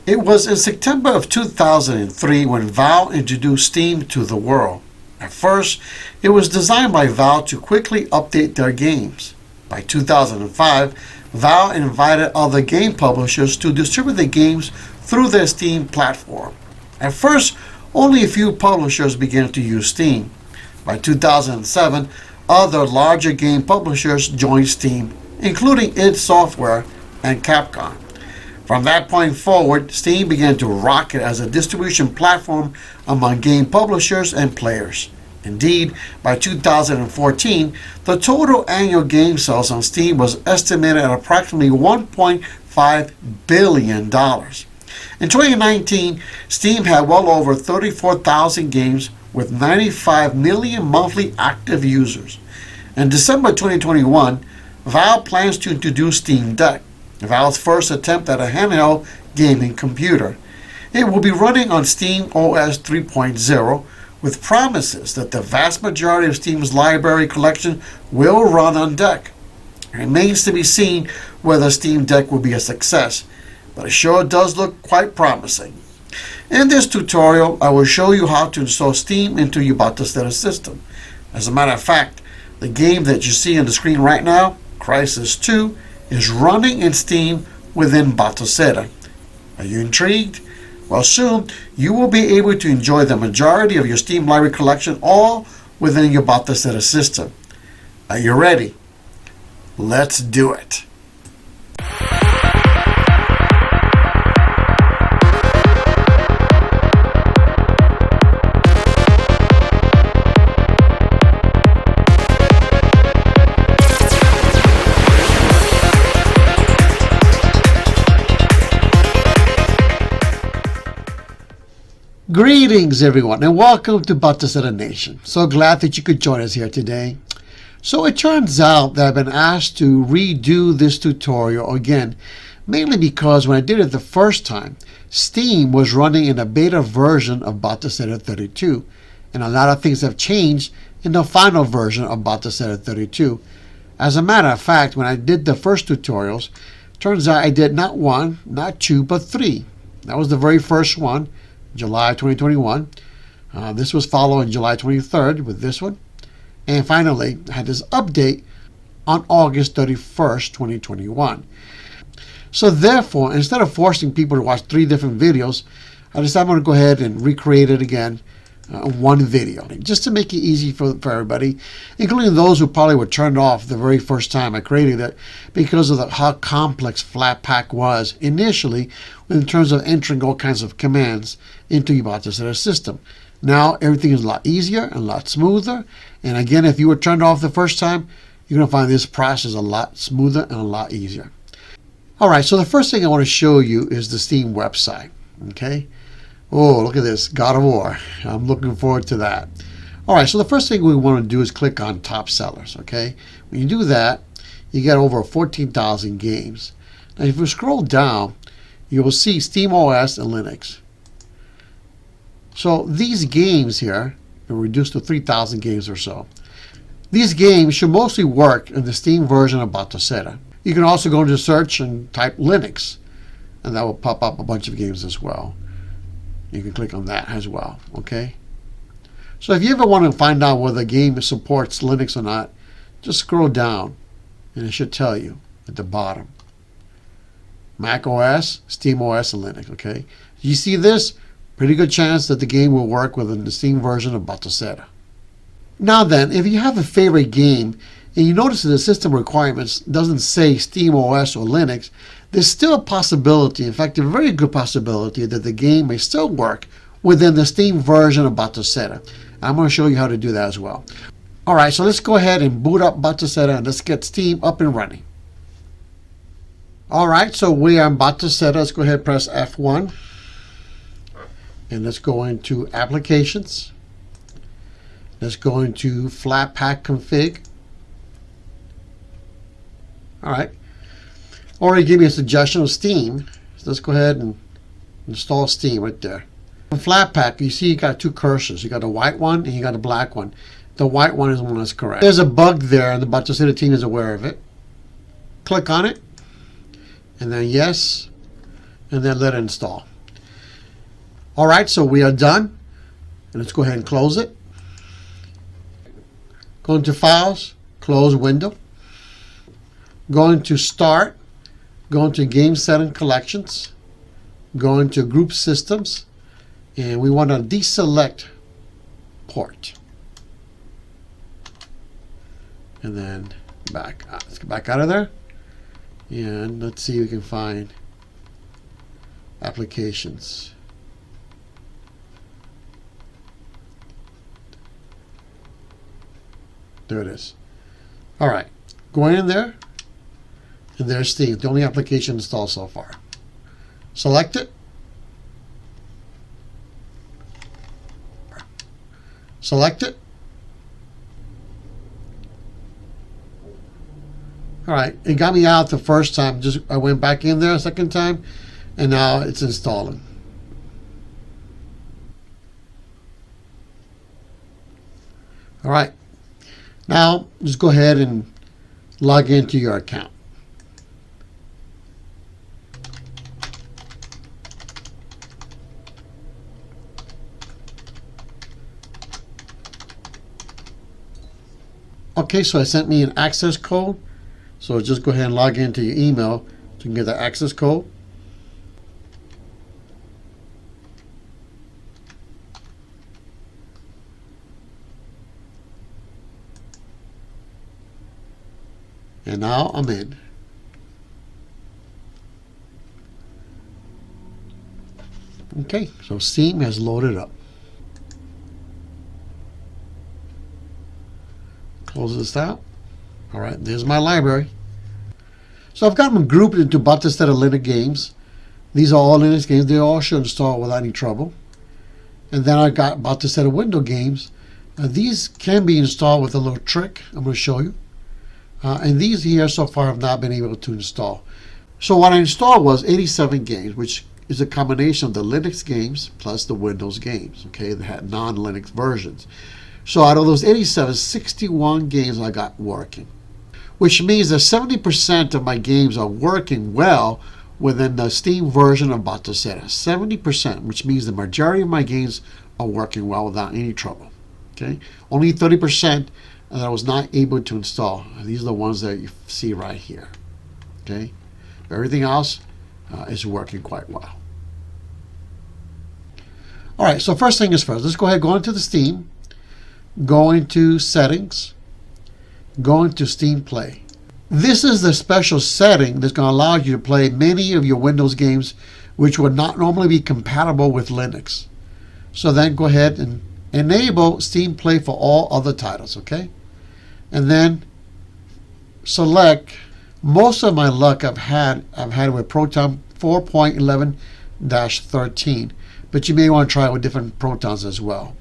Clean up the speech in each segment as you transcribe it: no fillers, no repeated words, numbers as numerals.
It was in September of 2003 when Valve introduced Steam to the world. At first, it was designed by Valve to quickly update their games. By 2005, Valve invited other game publishers to distribute the games through their Steam platform. At first, only a few publishers began to use Steam. By 2007, other larger game publishers joined Steam, including id Software and Capcom. From that point forward, Steam began to rocket as a distribution platform among game publishers and players. Indeed, by 2014, the total annual game sales on Steam was estimated at approximately $1.5 billion. In 2019, Steam had well over 34,000 games with 95 million monthly active users. In December 2021, Valve plans to introduce Steam Deck, Valve's first attempt at a handheld gaming computer. It will be running on Steam OS 3.0 with promises that the vast majority of Steam's library collection will run on Deck. It remains to be seen whether Steam Deck will be a success, but it sure does look quite promising. In this tutorial, I will show you how to install Steam into your Batocera system. As a matter of fact, the game that you see on the screen right now, Crysis 2, is running in Steam within Batocera. Are you intrigued? Well, soon you will be able to enjoy the majority of your Steam library collection all within your Batocera system. Are you ready? Let's do it. Greetings everyone and welcome to Batocera Nation. So glad that you could join us here today. So it turns out that I've been asked to redo this tutorial again, mainly because when I did it the first time, Steam was running in a beta version of Batocera 32, and a lot of things have changed in the final version of Batocera 32. As a matter of fact, when I did the first tutorials, turns out I did not one, not two, but three. That was the very first one, July 2021. This was followed on July 23rd with this one. And finally, I had this update on August 31st, 2021. So therefore, instead of forcing people to watch three different videos, I decided I'm going to go ahead and recreate it again one video, just to make it easy for everybody, including those who probably were turned off the very first time I created it because of how complex Flatpak was initially in terms of entering all kinds of commands into your Batocera system. Now everything is a lot easier and a lot smoother, and again, if you were turned off the first time, you're going to find this process a lot smoother and a lot easier. Alright, so the first thing I want to show you is the Steam website. Okay. Oh, look at this, God of War. I'm looking forward to that. All right, so the first thing we want to do is click on top sellers, okay? When you do that, you get over 14,000 games. Now, if you scroll down, you will see Steam OS and Linux. So these games here are reduced to 3,000 games or so. These games should mostly work in the Steam version of Batocera. You can also go into search and type Linux, and that will pop up a bunch of games as well. You can click on that as well, okay? So if you ever want to find out whether the game supports Linux or not, just scroll down and it should tell you at the bottom. Mac OS, Steam OS, and Linux, okay? You see this? Pretty good chance that the game will work within the Steam version of Batocera. Now then, if you have a favorite game and you notice that the system requirements doesn't say Steam OS or Linux, there's still a possibility, in fact a very good possibility, that the game may still work within the Steam version of Batocera. I'm going to show you how to do that as well. Alright, so let's go ahead and boot up Batocera and let's get Steam up and running. Alright, so we are in Batocera. Let's go ahead and press F1. And let's go into Applications. Let's go into Flatpak Config. Alright. Already gave me a suggestion of Steam. So let's go ahead and install Steam right there. On Flatpak, you see you got two cursors. You got a white one and you got a black one. The white one is the one that's correct. There's a bug there and the Batocera team is aware of it. Click on it. And then yes. And then let it install. All right, so we are done. And let's go ahead and close it. Go into Files, close window. Go into Start, go into Game Setting Collections, go into Group Systems, and we want to deselect port. And then let's get back out of there. And let's see if we can find applications. There it is. All right, go in there, and there's Steam, the only application installed so far. Select it. Select it. All right, it got me out the first time. I went back in there a second time, and now it's installing. All right, now just go ahead and log into your account. Okay, so it sent me an access code. So just go ahead and log into your email so you can get the access code. And now I'm in. Okay, so Steam has loaded up. Close this out. All right, there's my library. So I've got them grouped into Batocera Linux games. These are all Linux games. They all should install without any trouble. And then I got Batocera Window games. These can be installed with a little trick I'm going to show you. And these here so far have not been able to install. So what I installed was 87 games, which is a combination of the Linux games plus the Windows games. Okay, they had non-Linux versions. So out of those 87, 61 games I got working, which means that 70% of my games are working well within the Steam version of Batocera. 70%, which means the majority of my games are working well without any trouble. Okay, only 30% that I was not able to install. These are the ones that you see right here. Okay, everything else is working quite well. All right, so first thing is first. Let's go ahead and go into the Steam. Go into Settings, go into Steam Play. This is the special setting that's going to allow you to play many of your Windows games which would not normally be compatible with Linux. So then go ahead and enable Steam Play for all other titles, okay? And then select, most of my luck I've had with Proton 4.11-13, but you may want to try it with different Protons as well.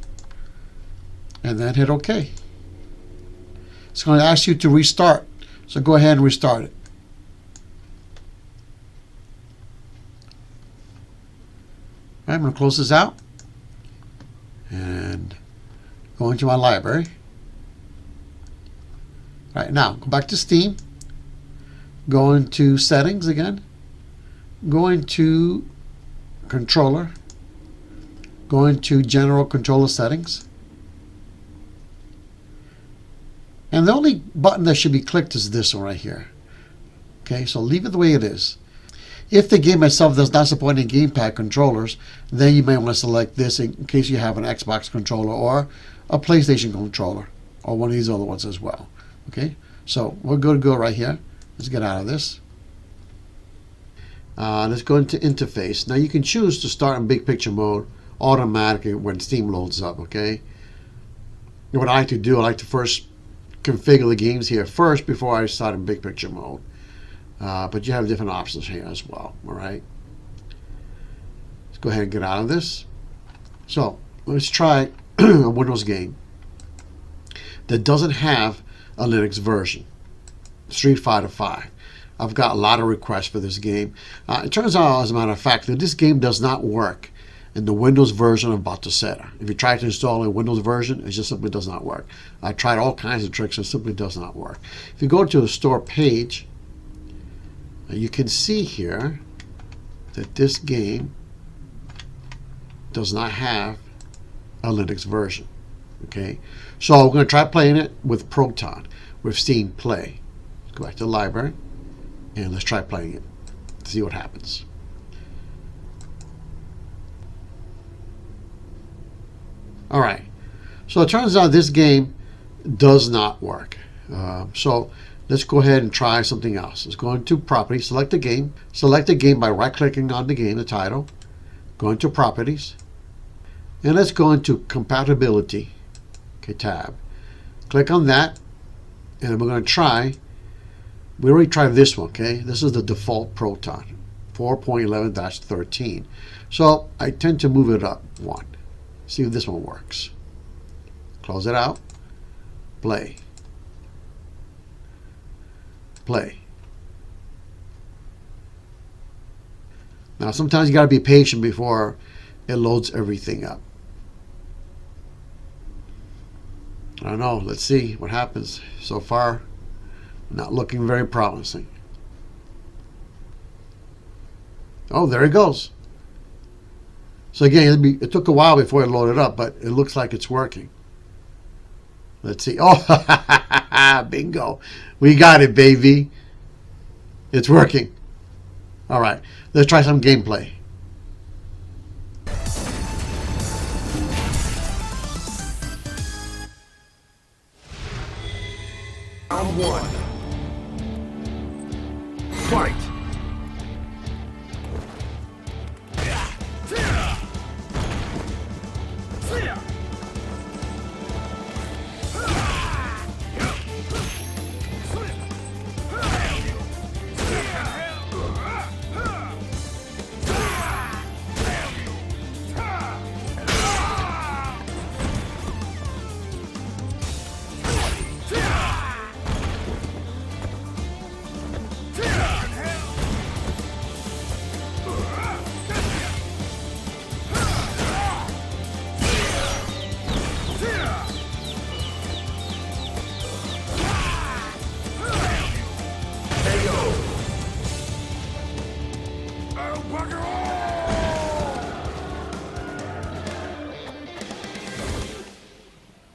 And then hit OK. It's going to ask you to restart. So go ahead and restart it. All right, I'm going to close this out and go into my library. All right, now go back to Steam. Go into Settings again. Go into Controller. Go into General Controller Settings. And the only button that should be clicked is this one right here. Okay, so leave it the way it is. If the game itself does not support any gamepad controllers, then you may want to select this in case you have an Xbox controller or a PlayStation controller or one of these other ones as well. Okay, so we're good to go right here. Let's get out of this. Let's go into Interface. Now you can choose to start in big picture mode automatically when Steam loads up. Okay, what I like to do, I like to first configure the games here first before I start in big picture mode. But you have different options here as well. All right. Let's go ahead and get out of this. So let's try a Windows game that doesn't have a Linux version. Street Fighter V. I've got a lot of requests for this game. It turns out, as a matter of fact, that this game does not work in the Windows version of Batocera. If you try to install a Windows version, it just simply does not work. I tried all kinds of tricks and it simply does not work. If you go to the store page, you can see here that this game does not have a Linux version. Okay, so we're going to try playing it with Proton, with Steam Play. Let's go back to the library and let's try playing it. See what happens. All right, so it turns out this game does not work. So let's go ahead and try something else. Let's go into Properties, select the game by right-clicking on the game, the title, go into Properties, and let's go into Compatibility, okay, tab. Click on that, and we're going to try. We already tried this one, okay? This is the default Proton, 4.11-13. So I tend to move it up one. See if this one works. Close it out. Play. Play. Now sometimes you got to be patient before it loads everything up. I don't know. Let's see what happens. So far, not looking very promising. Oh, there it goes. So again, it took a while before it loaded up, but it looks like it's working. Let's see. Oh, bingo. We got it, baby. It's working. All right, let's try some gameplay. Round one. Fight.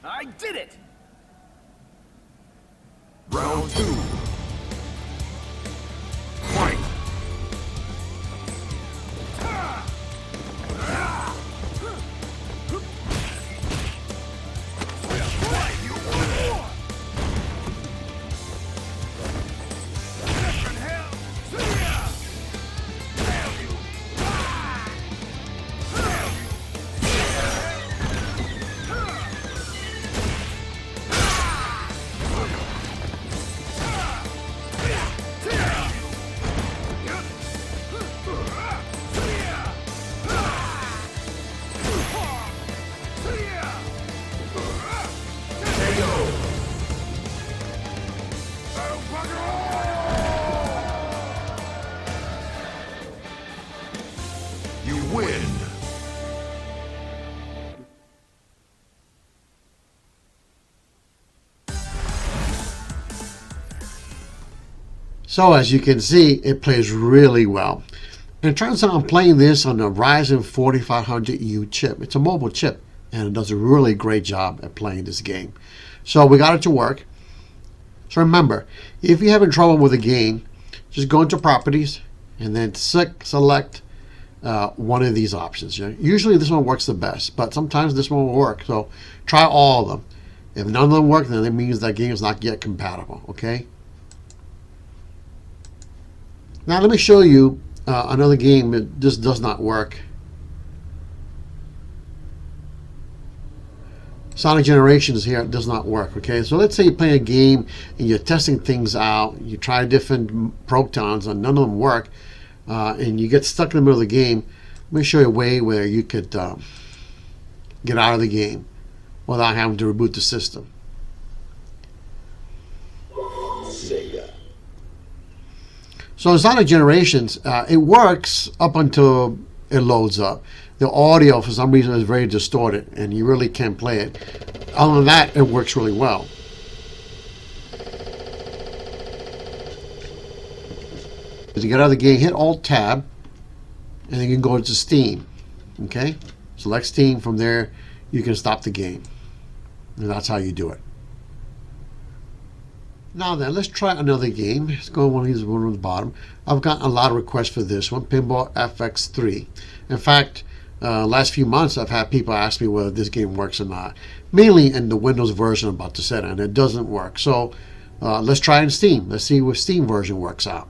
I did it! Round two. Fight! You win! So as you can see, it plays really well. And it turns out I'm playing this on a Ryzen 4500U chip. It's a mobile chip, and it does a really great job at playing this game. So we got it to work. So remember, if you're having trouble with a game, just go into Properties and then select one of these options. Usually this one works the best, but sometimes this one will work. So try all of them. If none of them work, then it means that game is not yet compatible. Okay. Now let me show you another game that just does not work. Sonic Generations here does not work. Okay, so let's say you play a game and you're testing things out. You try different protons and none of them work, and you get stuck in the middle of the game. Let me show you a way where you could get out of the game without having to reboot the system. So in Sonic Generations, it works up until it loads up. The audio, for some reason, is very distorted, and you really can't play it. Other than that, it works really well. To get out of the game, hit Alt-Tab, and then you can go into Steam. Okay? Select Steam. From there, you can stop the game. And that's how you do it. Now then, let's try another game. Let's go one of these on the bottom. I've gotten a lot of requests for this one, Pinball FX3. In fact, last few months I've had people ask me whether this game works or not. Mainly in the Windows version of Batocera, and it doesn't work. So let's try it in Steam. Let's see if Steam version works out.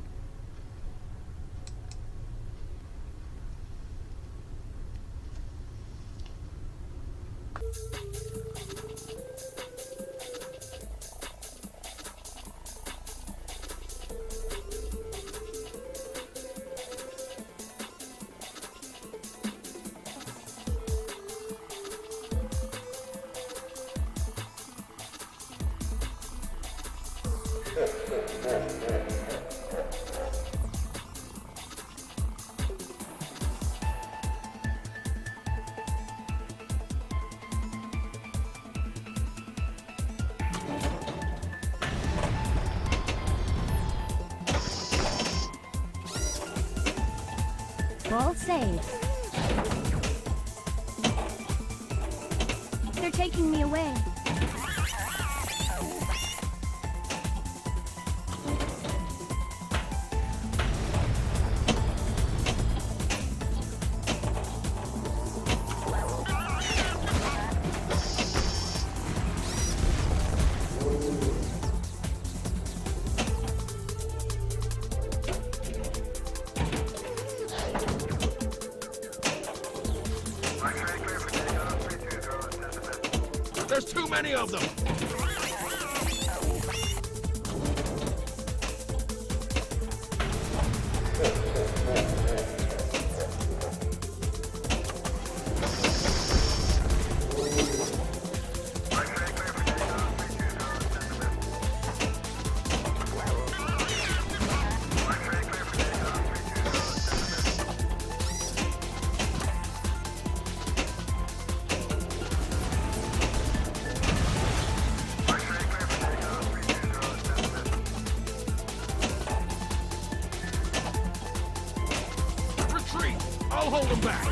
Ball saved. They're taking me away. There's too many of them! I'll hold them back.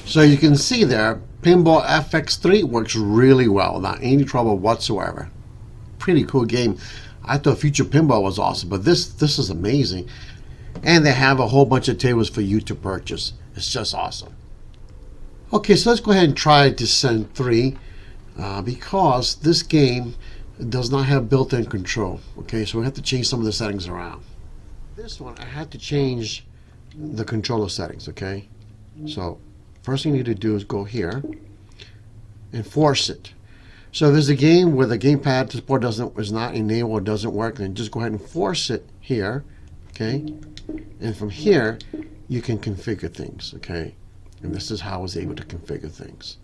So you can see there, Pinball FX3 works really well without any trouble whatsoever. Pretty cool game. I thought Future Pinball was awesome, but this is amazing. And they have a whole bunch of tables for you to purchase. It's just awesome. Okay, so let's go ahead and try Descent 3 because this game does not have built-in control. Okay, so we have to change some of the settings around. This one, I had to change the controller settings, okay? So first thing you need to do is go here and force it. So if there's a game where the gamepad support is not enabled or doesn't work, then just go ahead and force it here, okay? And from here, you can configure things, okay? And this is how I was able to configure things.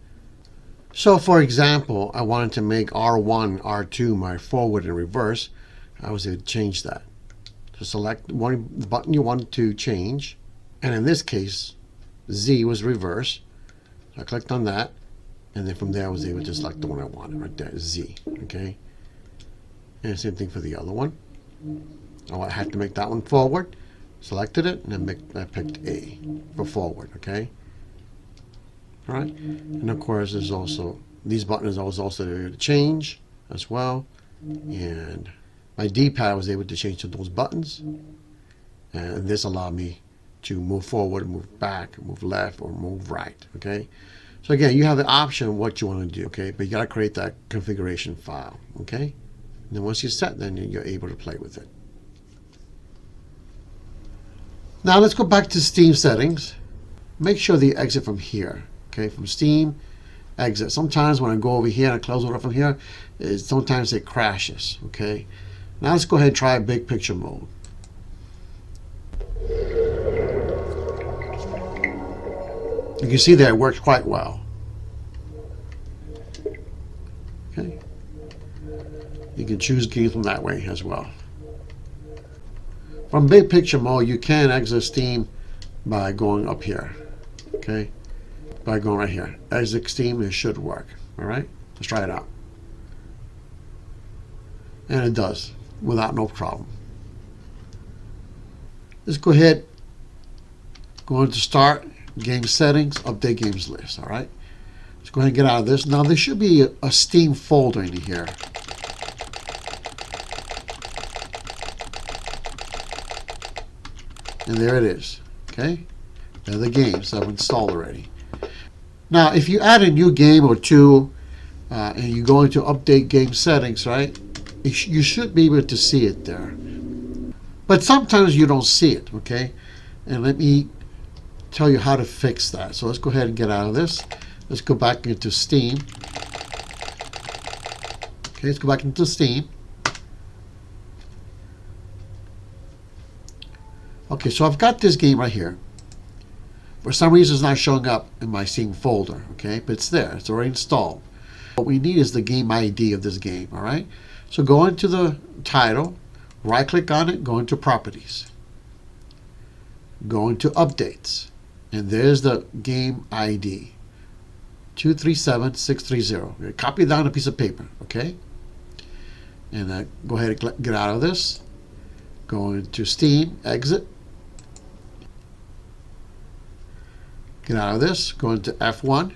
So for example, I wanted to make R1, R2 my forward and reverse. I was able to change that. So select one button you want to change. And in this case, Z was reverse. So I clicked on that. And then from there, I was able to select the one I wanted right there, Z. Okay. And same thing for the other one. Oh, I had to make that one forward. Selected it, and then I picked A for forward. Okay. All right. And of course, there's also these buttons. I was also able to change as well. And my D-pad was able to change to those buttons. And this allowed me to move forward, move back, move left, or move right. Okay. So again, you have the option of what you want to do, okay? But you got to create that configuration file, okay? And then once you set, then you're able to play with it. Now let's go back to Steam settings. Make sure that you exit from here, okay? From Steam, exit. Sometimes when I go over here and I close it up from here, sometimes it crashes, okay? Now let's go ahead and try big picture mode. You can see that it works quite well. Okay. You can choose games from that way as well. From big picture mode, you can exit Steam by going up here. Okay. By going right here. Exit Steam, it should work. All right. Let's try it out. And it does without no problem. Let's go ahead. Go into Start. Game settings, update games list. All right, let's go ahead and get out of this. Now there should be a Steam folder in here. And there it is. Okay, there are the games that I've installed already. Now if you add a new game or two and you go into update game settings, right, you should be able to see it there. But sometimes you don't see it, okay? And let me tell you how to fix that. So let's go ahead and get out of this. Let's go back into Steam. Okay, let's go back into Steam. Okay, so I've got this game right here. For some reason it's not showing up in my Steam folder, okay? But it's there, it's already installed. What we need is the game ID of this game, all right? So go into the title, right click on it, go into properties. Go into updates. And there's the game ID, 237630. Copy that on a piece of paper, okay? And go ahead and get out of this. Go into Steam, exit. Get out of this, go into F1.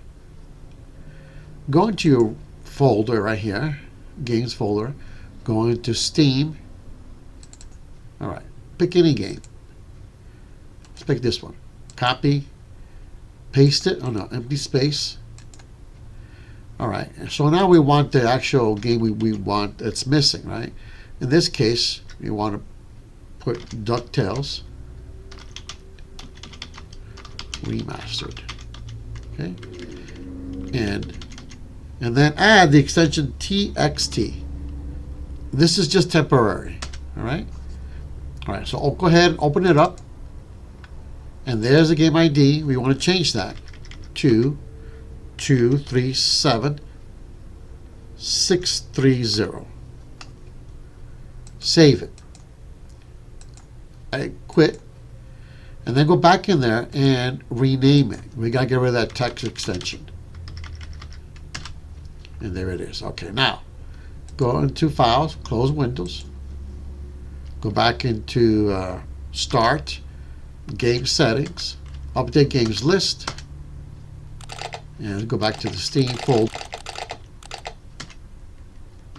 Go into your folder right here, games folder. Go into Steam. All right, pick any game. Let's pick this one. Copy, paste it, oh no, empty space. All right, so now we want the actual game we want that's missing, right? In this case, we want to put DuckTales Remastered, okay? And then add the extension TXT. This is just temporary, all right? All right, so I'll go ahead and open it up. And there's the game ID. We want to change that to 237630. Save it. I quit. And then go back in there and rename it. We got to get rid of that text extension. And there it is. Okay, now go into Files, close Windows. Go back into Start. Game settings, update games list, and go back to the Steam folder.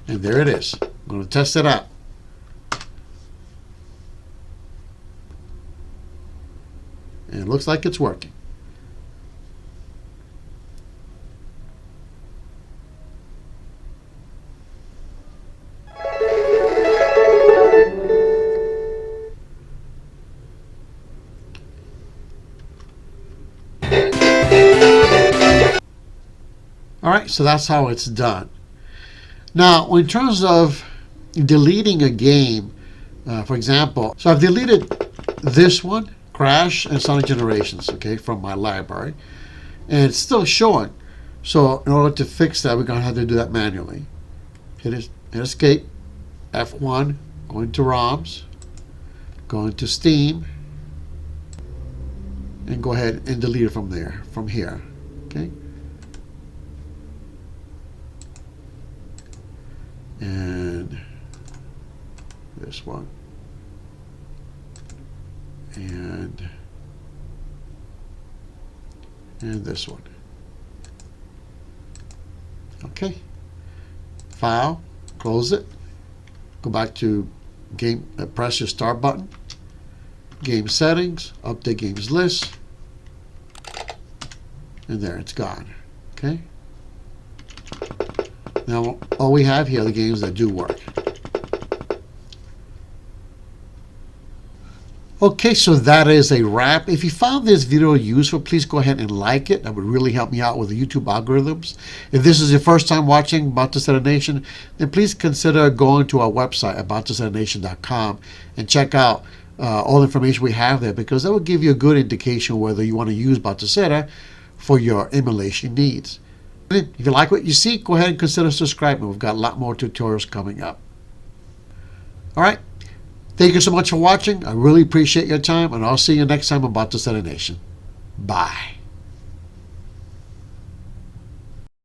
And there it is. I'm going to test it out. And it looks like it's working. All right, so that's how it's done. Now, in terms of deleting a game, for example, so I've deleted this one, Crash and Sonic Generations, okay, from my library, and it's still showing. So in order to fix that, we're going to have to do that manually. Hit Escape, F1, go into ROMs, go into Steam, and go ahead and delete it from there, from here, okay? And this one, and this one. Okay. File, close it, go back to game, press your start button, game settings, update games list, and there, it's gone. Okay. Now all we have here are the games that do work. Okay, so that is a wrap. If you found this video useful, please go ahead and like it. That would really help me out with the YouTube algorithms. If this is your first time watching Batocera Nation, then please consider going to our website at batoceranation.com and check out all the information we have there, because that will give you a good indication whether you want to use Batocera for your emulation needs. If you like what you see, go ahead and consider subscribing. We've got a lot more tutorials coming up. All right. Thank you so much for watching. I really appreciate your time, and I'll see you next time on Batocera Nation. Bye.